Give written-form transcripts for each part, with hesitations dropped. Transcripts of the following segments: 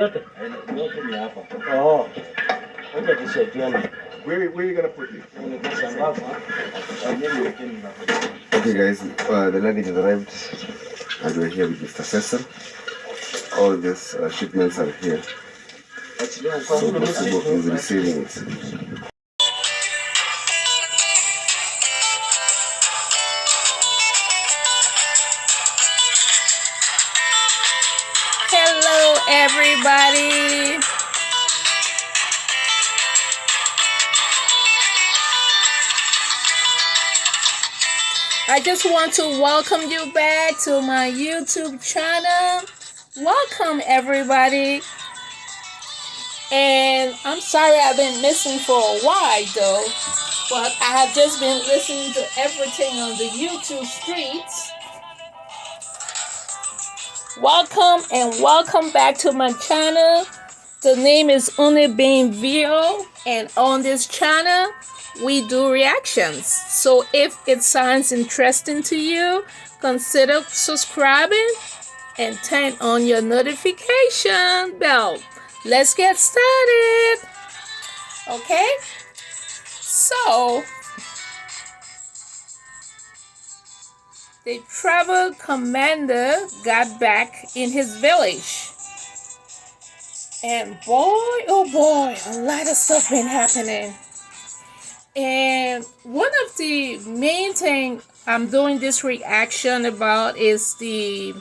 Oh, where you gonna put it? Okay, guys, the luggage has arrived, and we're here with Mr. Cecil. All these shipments are here. So Masubo is receiving it. Hello, everybody. I just want to welcome you back to my YouTube channel. Welcome, everybody. And I'm sorry I've been missing for a while, though. But I have just been listening to everything on the YouTube streets. Welcome and welcome back to my channel. The name is Only Being Vio, and on this channel we do reactions. So if it sounds interesting to you, consider subscribing and turn on your notification bell. Let's get started. Okay? So the travel commander got back in his village. And boy, oh boy, a lot of stuff been happening. And one of the main thing I'm doing this reaction about is the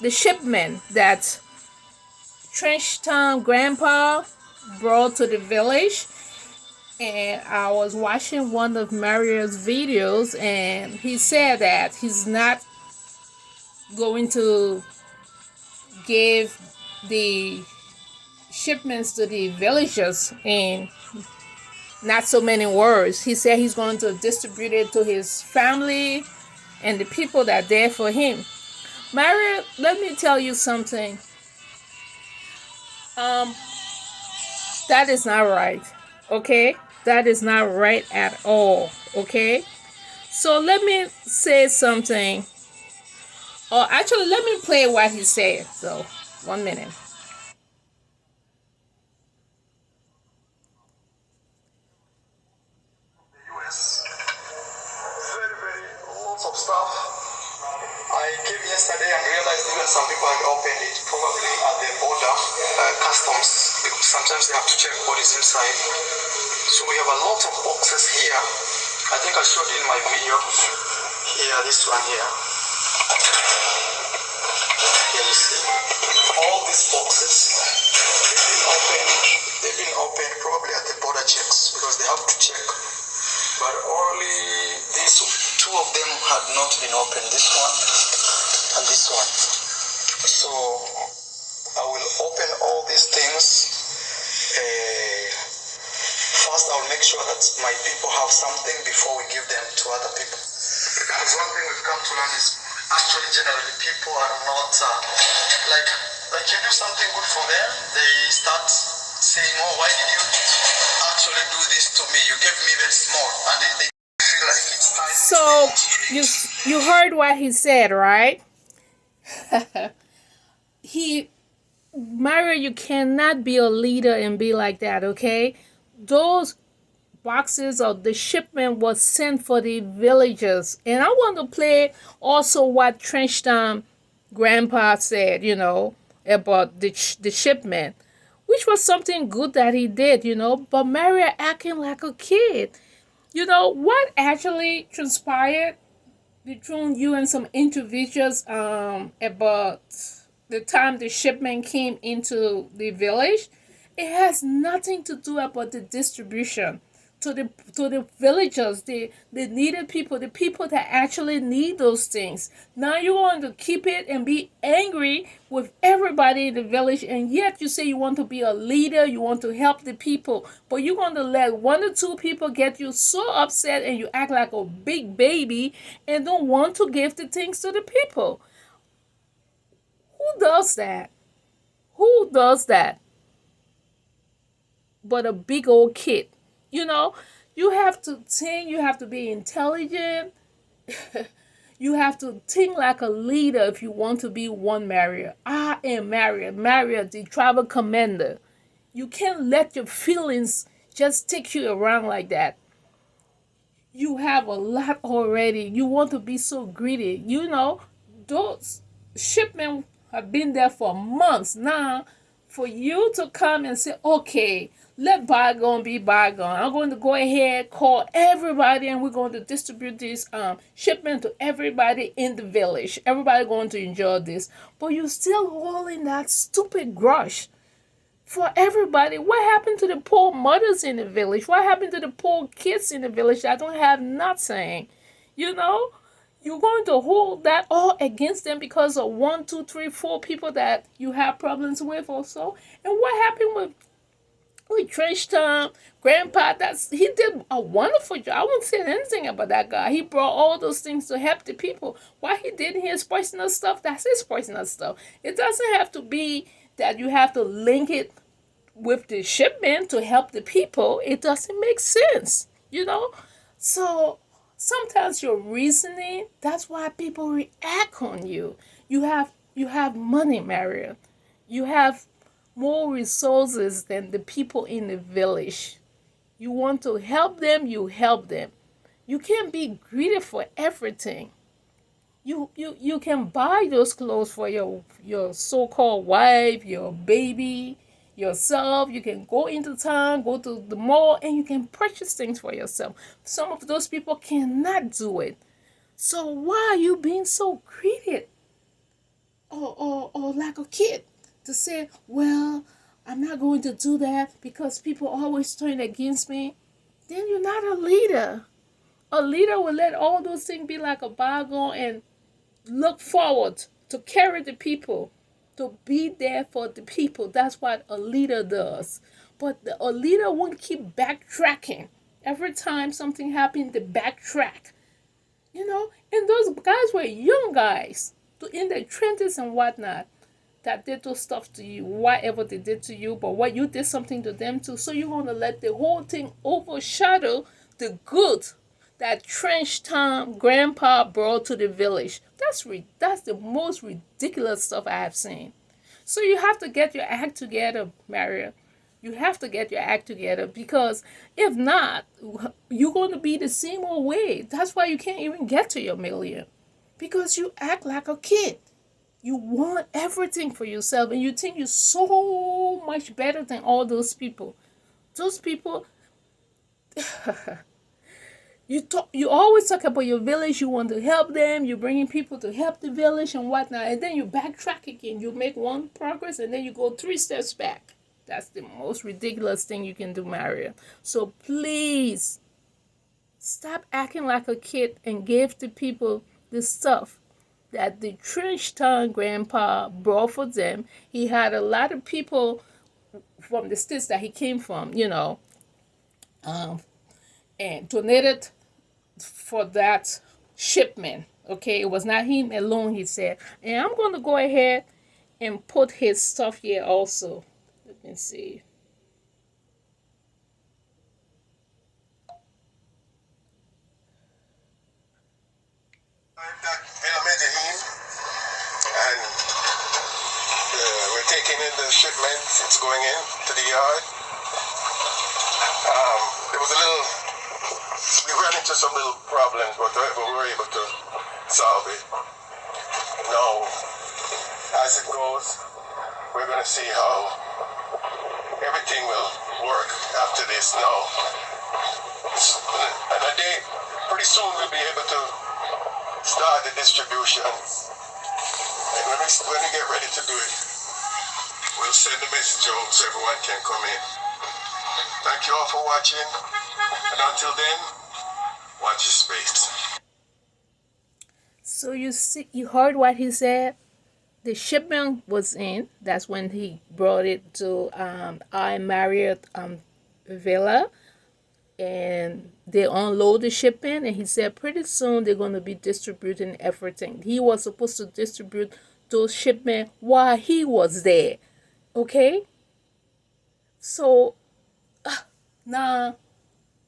shipment that Trenchtown Grandpa brought to the village. And I was watching one of Mario's videos, and he said that he's not going to give the shipments to the villagers in not so many words. He said he's going to distribute it to his family and the people that are there for him. Mario, let me tell you something. That is not right. Okay? That is not right at all. Okay? So let me say something. Or actually, let me play what he said. So, 1 minute. Lots of stuff. I came yesterday and realized even some people had opened it, probably at the border, customs, because sometimes they have to check what is inside. So we have a lot of boxes here. I think I showed in my video. Here, this one here. Here you see. All these boxes, they've been opened probably at the border checks because they have to check. But only these two of them had not been opened, this one and this one. So I will open all these things. First I will make sure that my people have something before we give them to other people. Because one thing we've come to learn is actually generally people are not like you do something good for them, they start saying, oh, why did you actually do this to me? You gave me very small, and they feel like it's time. So you heard what he said, right? Mario, you cannot be a leader and be like that, okay? Those boxes of the shipment was sent for the villagers. And I want to play also what Trenchtown Grandpa said, about the shipment, which was something good that he did, but Mario acting like a kid. What actually transpired between you and some individuals about the time the shipment came into the village? It has nothing to do about the distribution to the villagers, the needed people, the people that actually need those things. Now you want to keep it and be angry with everybody in the village, and yet you say you want to be a leader, you want to help the people, but you're going to let one or two people get you so upset and you act like a big baby and don't want to give the things to the people. Who does that? Who does that? But a big old kid. You have to think, you have to be intelligent. You have to think like a leader if you want to be one Marriott. I am Marriott, the travel commander. You can't let your feelings just take you around like that. You have a lot already. You want to be so greedy. Those shipmen have been there for months now. For you to come and say, okay, let bygone be bygone. I'm going to go ahead, call everybody, and we're going to distribute this shipment to everybody in the village. Everybody going to enjoy this. But you're still holding that stupid grudge for everybody. What happened to the poor mothers in the village? What happened to the poor kids in the village that don't have nothing? You know, you're going to hold that all against them because of one, two, three, four people that you have problems with also. And what happened with Trench Time, Grandpa? He did a wonderful job. I won't say anything about that guy. He brought all those things to help the people. Why he did his poisonous stuff, that's his poisonous stuff. It doesn't have to be that you have to link it with the shipment to help the people. It doesn't make sense. So sometimes your reasoning, that's why people react on you. You have money, Mario. You have more resources than the people in the village. You want to help them, you help them. You can't be greedy for everything. You can buy those clothes for your so-called wife, your baby, yourself. You can go into town, go to the mall, and you can purchase things for yourself. Some of those people cannot do it. So why are you being so greedy, or like a kid, to say, well, I'm not going to do that because people always turn against me? Then you're not a leader. A leader will let all those things be like a bygone and look forward to carry the people, to be there for the people. That's what a leader does. But a leader won't keep backtracking. Every time something happened, they backtrack. And those guys were young guys in their 20s and whatnot that did those stuff to you, whatever they did to you, but what you did something to them too. So you're gonna let the whole thing overshadow the good that Trench Time Grandpa brought to the village. That's the most ridiculous stuff I have seen. So you have to get your act together, Maria. You have to get your act together, because if not, you're going to be the same old way. That's why you can't even get to your million, because you act like a kid. You want everything for yourself, and you think you're so much better than all those people. Those people, you always talk about your village. You want to help them. You're bringing people to help the village and whatnot, and then you backtrack again. You make one progress, and then you go 3 steps back. That's the most ridiculous thing you can do, Maria. So please stop acting like a kid and give the people the stuff that the Trench Town Grandpa brought for them. He had a lot of people from the states that he came from, and donated for that shipment. Okay, it was not him alone, he said. And I'm going to go ahead and put his stuff here also. Let me see. And we're taking in the shipment. It's going in to the yard. There was we ran into some little problems, but we were able to solve it. Now, as it goes, we're going to see how everything will work after this now. And a day, pretty soon we'll be able to start the distribution. And when we get ready to do it, we'll send the message out so everyone can come in. Thank you all for watching. And until then, watch your space. So you heard what he said. The shipment was in. That's when he brought it to I Marriott Villa, and they unload the shipment. And he said pretty soon they're going to be distributing everything. He was supposed to distribute those shipment while he was there. Okay. So now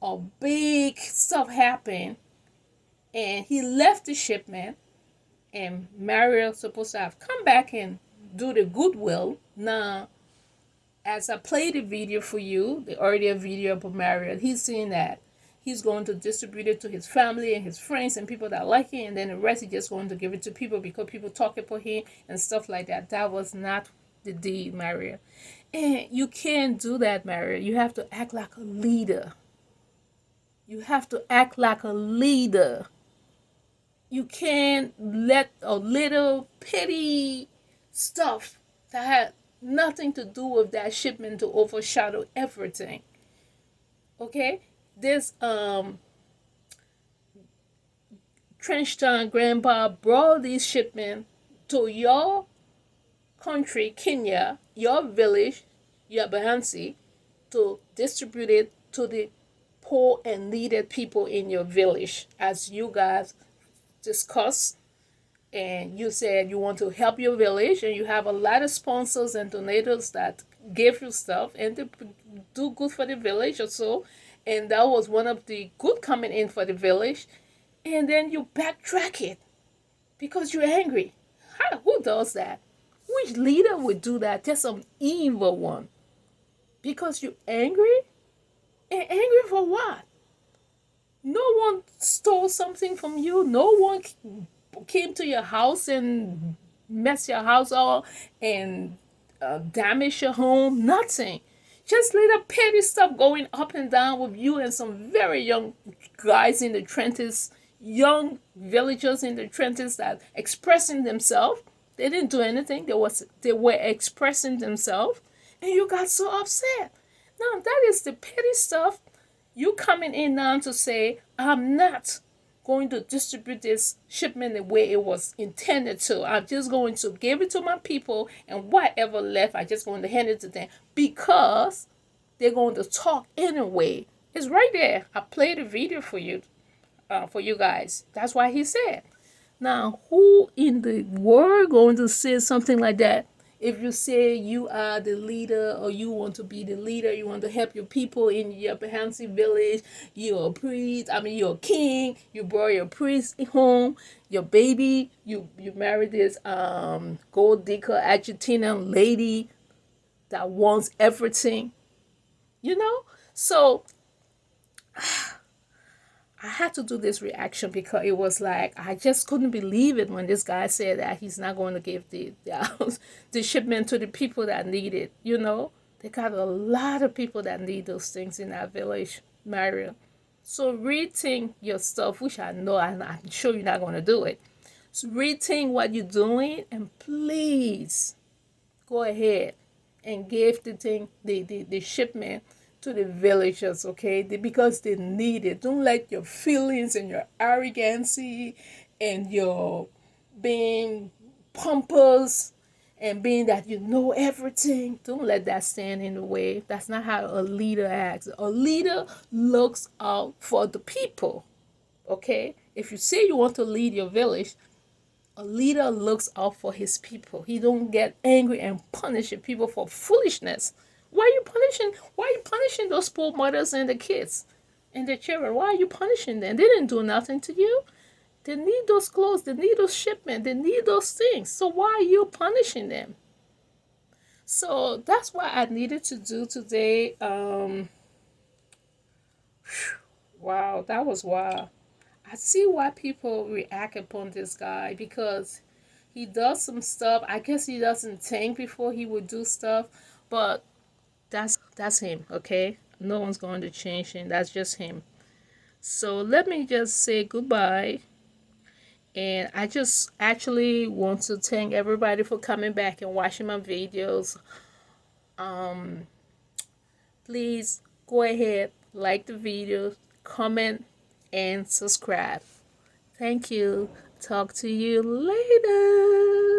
a big stuff happened, and he left the shipment. and Mario supposed to have come back and do the goodwill. Now, as I play the video for you, the earlier video about Mario, he's saying that he's going to distribute it to his family and his friends and people that like it, and then the rest he's just going to give it to people because people talk about him and stuff like that. That was not the deed, Mario. And you can't do that, Mario. You have to act like a leader. You have to act like a leader. You can't let a little petty stuff that had nothing to do with that shipment to overshadow everything. Okay? This Trenchtown grandpa brought this shipment to your country, Kenya, your village, your Bahansi, to distribute it to the poor and needed people in your village, as you guys discussed. And you said you want to help your village, and you have a lot of sponsors and donors that give you stuff and to do good for the village or so. And that was one of the good coming in for the village. And then you backtrack it because you're angry. Who does that? Which leader would do that? Just some evil one. Because you're angry? And angry for what? No one stole something from you. No one came to your house and messed your house up and damaged your home. Nothing. Just little petty stuff going up and down with you and some very young guys in the trenches, young villagers in the trenches that expressing themselves. They didn't do anything. They were expressing themselves, and you got so upset. Now that is the petty stuff. You coming in now to say, I'm not going to distribute this shipment the way it was intended to. I'm just going to give it to my people, and whatever left, I'm just going to hand it to them because they're going to talk anyway. It's right there. I played a video for you guys. That's why he said. Now, who in the world going to say something like that? If you say you are the leader or you want to be the leader, you want to help your people in your Bahansi village, you're a priest, you're a king, you brought your priest home, your baby, you married this gold digger Argentinian lady that wants everything, So I had to do this reaction because it was like I just couldn't believe it when this guy said that he's not going to give the shipment to the people that need it. They got a lot of people that need those things in that village, Mario. So rethink your stuff, which I know I'm sure you're not going to do it. So rethink what you're doing, and please go ahead and give the shipment to the villagers, okay? Because they need it. Don't let your feelings and your arrogancy and your being pompous and being that you know everything, don't let that stand in the way. That's not how a leader acts. A leader looks out for the people, okay? If you say you want to lead your village, a leader looks out for his people. He don't get angry and punish people for foolishness. Why are you punishing those poor mothers and the kids and the children? Why are you punishing them? They didn't do nothing to you. They need those clothes. They need those shipments. They need those things. So why are you punishing them? So that's what I needed to do today. Wow, that was wild. I see why people react upon this guy because he does some stuff. I guess he doesn't think before he would do stuff, but that's him, okay? No one's going to change him. That's just him. So let me just say goodbye. And I just actually want to thank everybody for coming back and watching my videos. Please go ahead, like the video, comment, and subscribe. Thank you. Talk to you later.